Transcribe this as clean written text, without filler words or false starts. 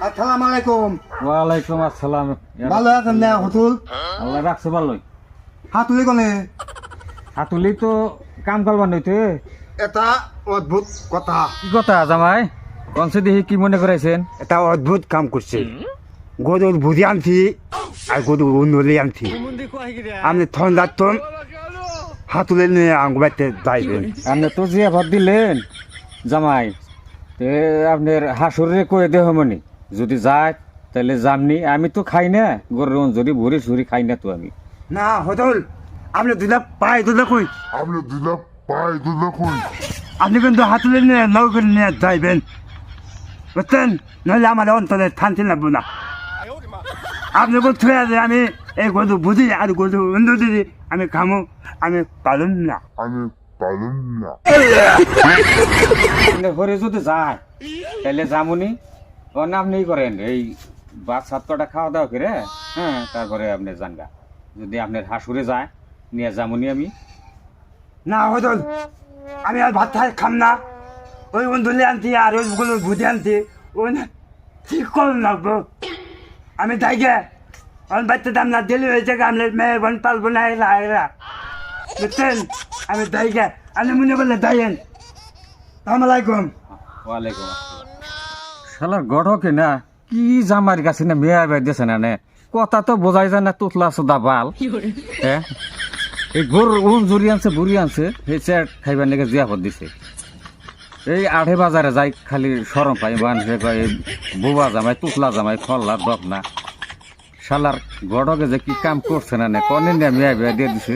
আসসালামু আলাইকুম। ওয়ালাইকুম আসসালাম। ভালো আছেন না হতুল? আল্লাহ রাখছে ভালোই। হাতুলি কোনে? হাতুলি তো কাম করবার নইতে। এটা অদ্ভুত কথা। কি কথা জামাই? কনসে দেখি কি মনে করাইছেন? এটা অদ্ভুত কাম করছে। গরুর ভুজি আনছি আর গরুর নলি আনছি। আপনি ঠান্ডার তো হাতুলি নিয়ে আঙ্গুবাইতে যাইবেন। আপনি তো জিয়া ভাত দিলেন জামাই, তে আপনার হাসুরে কয়ে দেহ মনি যদি যায় তাহলে জাননি। আমি তো খাই না গরুর যদি ভুরি সুরি খাই না তো আমি। না হতুল, আপনি দুলা পাই দুলা কই। আপনি কিন্তু হাতুলি নিয়ে নৌকে নিয়ে যাইবেন, বুঝছেন? নইলে আমার অন্তরে শান্তি লাগবো না। আপনি কোন থুয়ে আছে আমি এই গরু বুঝি আর গরু নদী আমি খামো, আমি পালন না। ঘরে যদি যায় তাহলে যামুনি। না আপনি করেন এই বাদ সাত কটা খাওয়া দাওয়া করে, হ্যাঁ, তারপরে আপনি জানগা। যদি আপনার হাসুরে যায় নিয়ে যামুনি আমি। না হদল, আমি আর ভাত খাম না। ওই বন্ধুলে আনছি আর ওই গরু বুঝে আনছি, ওই না ঠিক করুন লাগবো। আমি তাই গে আমার বাচ্চা দাম না দিলে হয়েছে আমি মেয়ের বোন পালবো না এরা এরা, বুঝছেন? আমি তাই গে আপনি মনে করলে দাইয়েন। আসসালামাইকুম। ওয়ালাইকুম আসসালাম। শালার গড়কে না কি জামার কাছে না মেয়া বেঁধেছে না নে, কথা তো বোঝাই যায় না। তুতলা সুদা বাল, হ্যাঁ। এই গরুর উন জুড়ি আনছে বুড়ি আনছে, সেই চেয়ার খাইবার নাকি জিয়াপত দিছে। এই আঠে বাজারে যাই খালি সরম পাই মানুষে কয় বুবা জামাই তুতলা জামাই খল্লা দক না। শালার গড়কে যে কি কাম করছে না নে কনে মেয়া বেয়া দিয়ে দিছে।